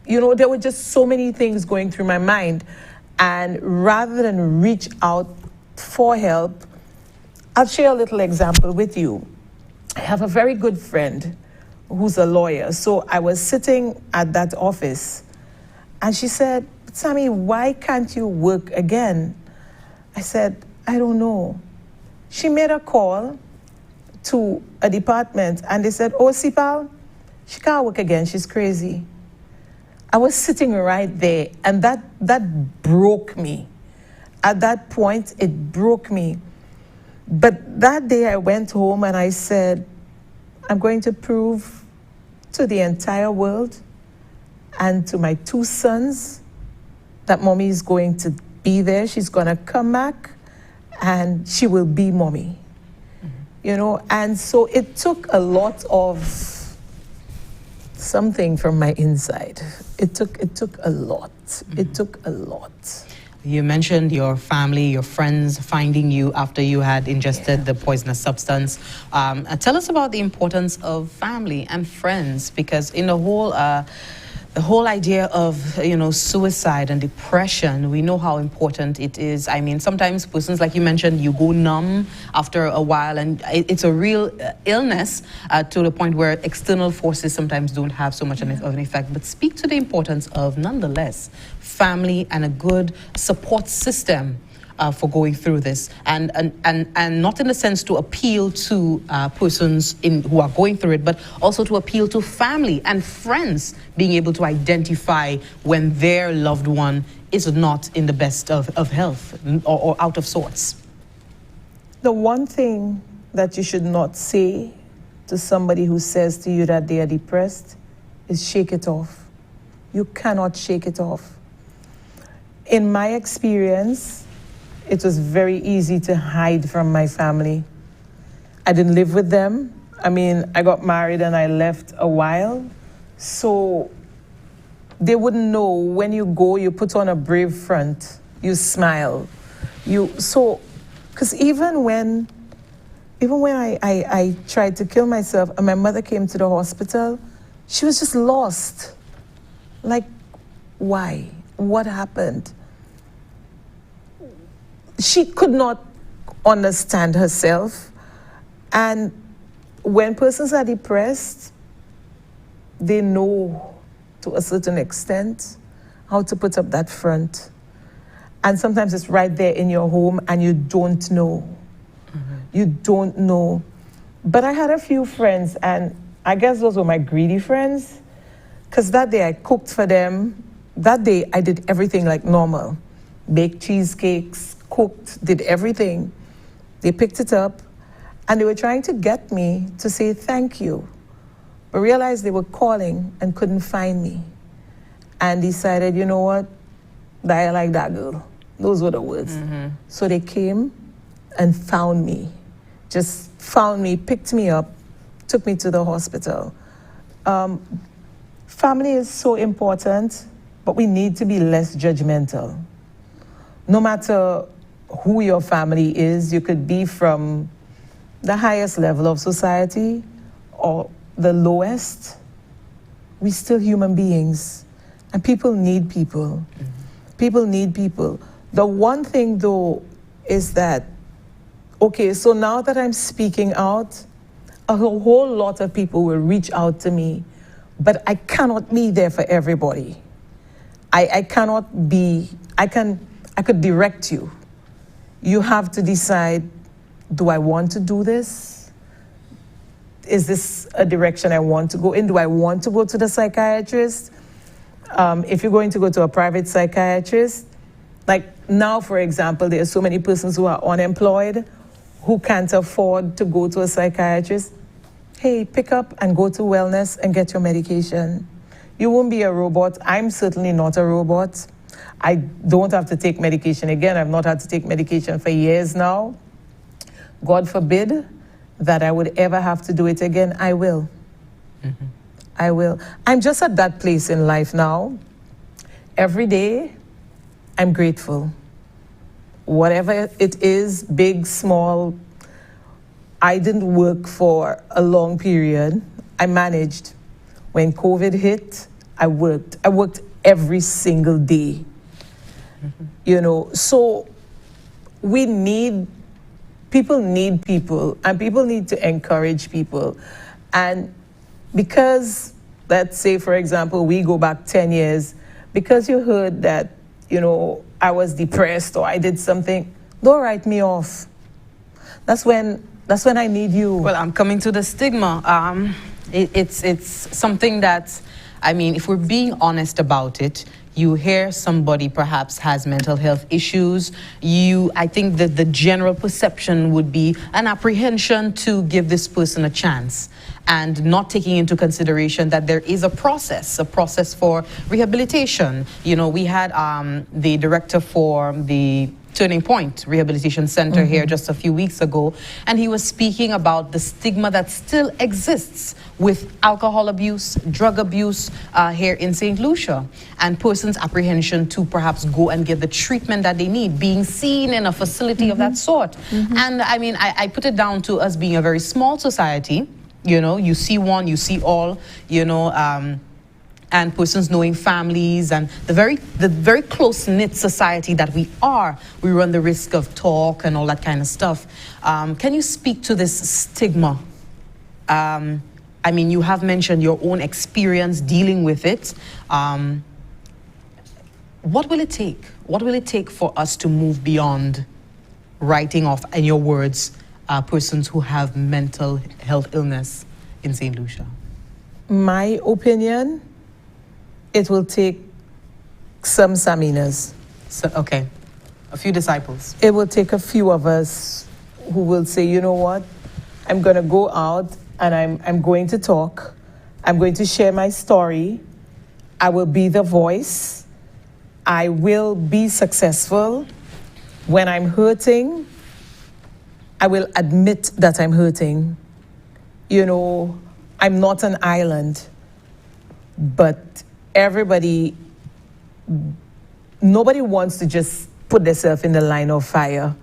You know, there were just so many things going through my mind. And rather than reach out for help, I'll share a little example with you. I have a very good friend who's a lawyer. So I was sitting at that office and she said, Sammy, why can't you work again? I said, I don't know. She made a call to a department and they said, oh, Cepal, she can't work again, she's crazy. I was sitting right there and that broke me. At that point, it broke me. But that day I went home and I said, I'm going to prove to the entire world and to my 2 sons that mommy is going to be there. She's going to come back and she will be mommy. You know, and so it took a lot of something from my inside. It took a lot. It took a lot. You mentioned your family, your friends finding you after you had ingested the poisonous substance. Tell us about the importance of family and friends, because in the whole idea of, you know, suicide and depression, we know how important it is. I mean, sometimes persons, like you mentioned, you go numb after a while, and it's a real illness to the point where external forces sometimes don't have so much of an effect. But speak to the importance of, nonetheless, family and a good support system for going through this, and not in the sense to appeal to persons who are going through it, but also to appeal to family and friends being able to identify when their loved one is not in the best of health or out of sorts. The one thing that you should not say to somebody who says to you that they are depressed is shake it off. You cannot shake it off. In my experience, it was very easy to hide from my family. I didn't live with them. I mean, I got married and I left a while. So they wouldn't know. When you go, you put on a brave front. You smile. Because even when I tried to kill myself and my mother came to the hospital, she was just lost. Like, why? What happened? She could not understand herself. And when persons are depressed, they know to a certain extent how to put up that front. And sometimes it's right there in your home and you don't know. You don't know. But I had a few friends, and I guess those were my greedy friends, because that day I cooked for them. That day I did everything like normal. Baked cheesecakes, cooked, did everything. They picked it up and they were trying to get me to say thank you, but realized they were calling and couldn't find me, and decided, you know what, I like that girl. Those were the words. So they came and found me, picked me up, took me to the hospital. Family is so important, but we need to be less judgmental. No matter who your family is, you could be from the highest level of society or the lowest. We're still human beings, and people need people. People need people. The one thing though is that, okay, so now that I'm speaking out, a whole lot of people will reach out to me, but I cannot be there for everybody. I cannot be, I could direct you. You have to decide, do I want to do this? Is this a direction I want to go in? Do I want to go to the psychiatrist? If you're going to go to a private psychiatrist, like now, for example, there are so many persons who are unemployed, who can't afford to go to a psychiatrist. Hey, pick up and go to wellness and get your medication. You won't be a robot. I'm certainly not a robot. I don't have to take medication again. I've not had to take medication for years now. God forbid that I would ever have to do it again. I will. I will. I'm just at that place in life now. Every day, I'm grateful. Whatever it is, big, small, I didn't work for a long period. I managed. When COVID hit, I worked. I worked every single day. You know, so we need, people need people, and people need to encourage people. And because, let's say, for example, we go back 10 years, because you heard that, you know, I was depressed or I did something, don't write me off. That's when I need you. Well, I'm coming to the stigma. It's something that, I mean, if we're being honest about it, you hear somebody perhaps has mental health issues, I think that the general perception would be an apprehension to give this person a chance, and not taking into consideration that there is a process for rehabilitation. You know, we had the director for the Turning Point Rehabilitation Center here just a few weeks ago, and he was speaking about the stigma that still exists with alcohol abuse, drug abuse here in St. Lucia, and persons' apprehension to perhaps go and get the treatment that they need, being seen in a facility of that sort. And I mean, I put it down to us being a very small society. You know, you see one, you see all, you know, and persons knowing families and the very close-knit society that we are, we run the risk of talk and all that kind of stuff. Can you speak to this stigma? I mean, you have mentioned your own experience dealing with it. What will it take? What will it take for us to move beyond writing off, in your words, persons who have mental health illness in St. Lucia? My opinion, it will take some Saminas. So, okay, a few disciples. It will take a few of us who will say, you know what, I'm going to go out and I'm going to talk. I'm going to share my story. I will be the voice. I will be successful. When I'm hurting, I will admit that I'm hurting. You know, I'm not an island, but nobody wants to just put themselves in the line of fire.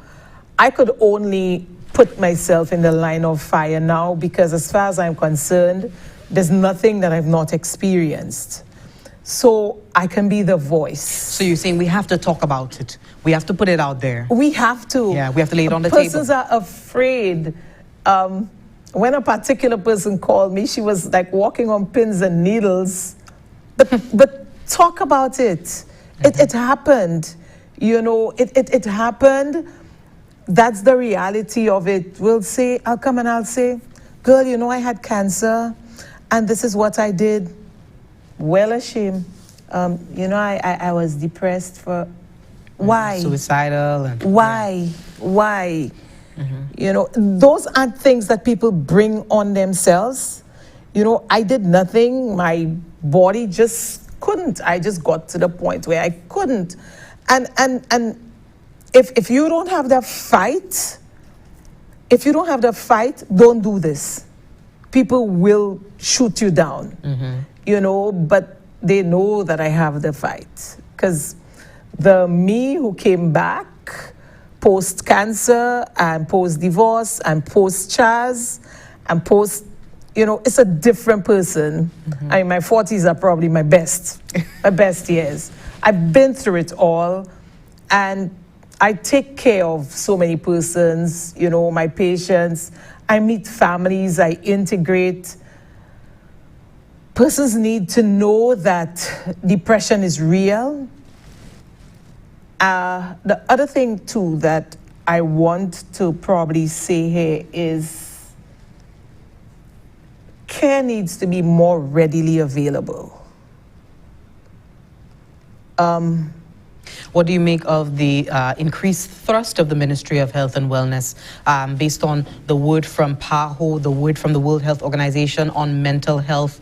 I could only put myself in the line of fire now because, as far as I'm concerned, there's nothing that I've not experienced. So I can be the voice. So you're saying we have to talk about it. We have to put it out there. We have to. Yeah, we have to lay it on the table. Persons are afraid. When a particular person called me, she was like walking on pins and needles. But talk about it. It happened. You know, it happened. That's the reality of it. I'll come and I'll say, girl, you know, I had cancer and this is what I did. Well, ashamed. You know, I was depressed for, why? Suicidal. And, why? Why? You know, those aren't things that people bring on themselves. You know, I did nothing. My body just couldn't. I just got to the point where I couldn't. And if you don't have the fight, don't do this. people will shoot you down, you know, but they know that I have the fight. Because the me who came back post-cancer and post-divorce and post-Chaz and post, you know, it's a different person. I mean, my 40s are probably my best years. I've been through it all, and I take care of so many persons, you know, my patients. I meet families, I integrate. Persons need to know that depression is real. The other thing too that I want to probably say here is care needs to be more readily available. What do you make of the increased thrust of the Ministry of Health and Wellness based on the word from PAHO, the word from the World Health Organization on mental health?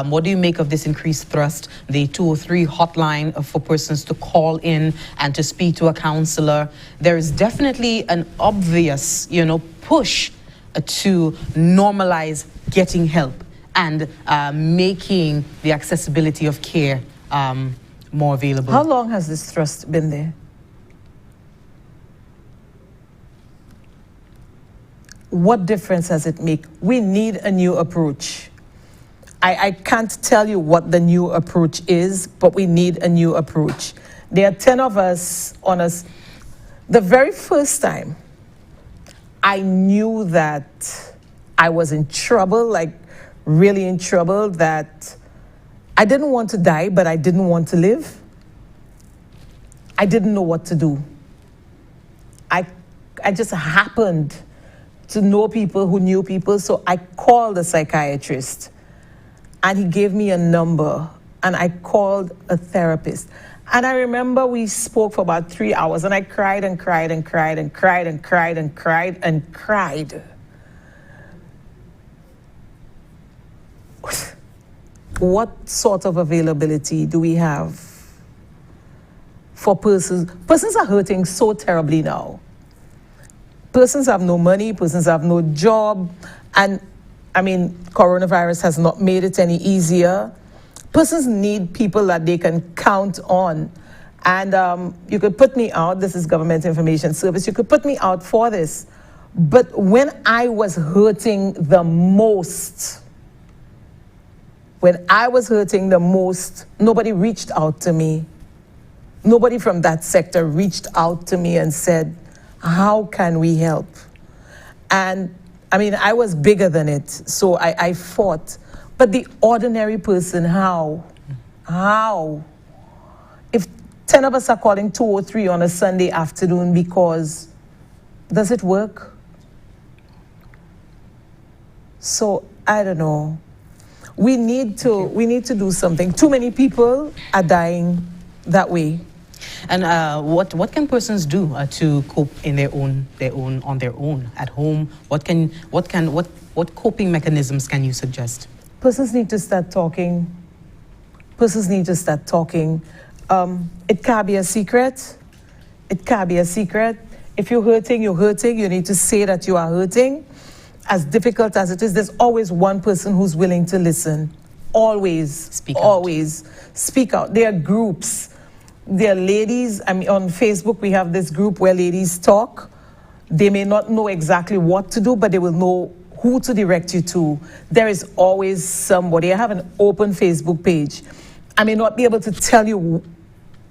What do you make of this increased thrust, the 203 hotline for persons to call in and to speak to a counselor? There is definitely an obvious, you know, push to normalize getting help and making the accessibility of care more available. How long has this thrust been there? What difference does it make? We need a new approach. I can't tell you what the new approach is, but we need a new approach. There are 10 of us on us. The very first time I knew that I was in trouble, like really in trouble, that I didn't want to die, but I didn't want to live. I didn't know what to do. I just happened to know people who knew people, so I called a psychiatrist, and he gave me a number, and I called a therapist. And I remember we spoke for about 3 hours, and I cried and cried and cried and cried and cried and cried and cried. What sort of availability do we have for persons? Persons are hurting so terribly now. Persons have no money, persons have no job, and I mean, coronavirus has not made it any easier. Persons need people that they can count on. And you could put me out, this is Government Information Service, you could put me out for this. But when I was hurting the most, nobody reached out to me. Nobody from that sector reached out to me and said, how can we help? And I mean, I was bigger than it, so I fought. But the ordinary person, how? How? If 10 of us are calling 203 on a Sunday afternoon because, does it work? So, I don't know. We need to do something. Too many people are dying that way. And what can persons do to cope in on their own at home? What coping mechanisms can you suggest? Persons need to start talking. Persons need to start talking. It can't be a secret. It can't be a secret. If you're hurting, you're hurting. You need to say that you are hurting. As difficult as it is, there's always one person who's willing to listen. Always. Speak out. Always. Speak out. There are groups. There are ladies. I mean, on Facebook, we have this group where ladies talk. They may not know exactly what to do, but they will know who to direct you to. There is always somebody. I have an open Facebook page. I may not be able to tell you,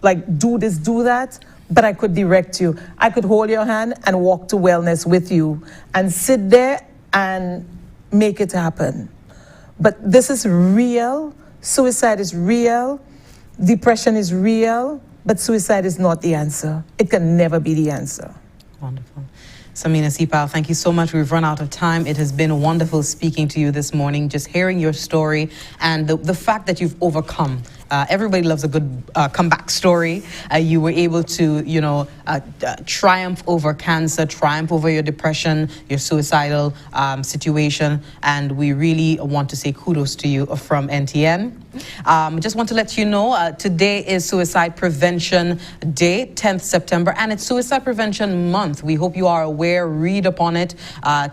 like, do this, do that, but I could direct you. I could hold your hand and walk to wellness with you and sit there and make it happen. But this is real. Suicide is real. Depression is real. But suicide is not the answer. It can never be the answer. Wonderful. Samina Cepal, thank you so much. We've run out of time. It has been wonderful speaking to you this morning, just hearing your story and the fact that you've overcome everybody loves a good comeback story. You were able to, triumph over cancer, triumph over your depression, your suicidal situation, and we really want to say kudos to you from NTN. Just want to let you know, today is Suicide Prevention Day, 10th September, and it's Suicide Prevention Month. We hope you are aware, read upon it,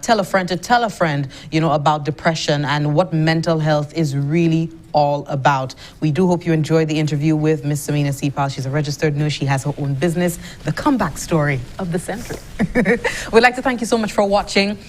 tell a friend to tell a friend, about depression and what mental health is really all about. We do hope you enjoyed the interview with Miss Samina Cepal. She's a registered nurse. She has her own business, the comeback story of the century. We'd like to thank you so much for watching.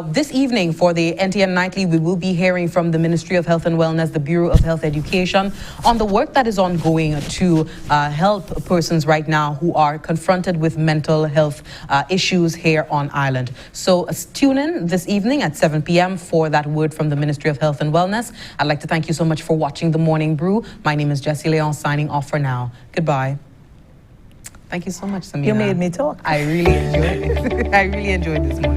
This evening for the NTN Nightly, we will be hearing from the Ministry of Health and Wellness, the Bureau of Health Education, on the work that is ongoing to help persons right now who are confronted with mental health issues here on Ireland. So tune in this evening at 7 p.m. for that word from the Ministry of Health and Wellness. I'd like to thank you so much for watching the Morning Brew. My name is Jessie Leon, signing off for now. Goodbye. Thank you so much, Samina. You made me talk. I really enjoyed it. I really enjoyed this morning.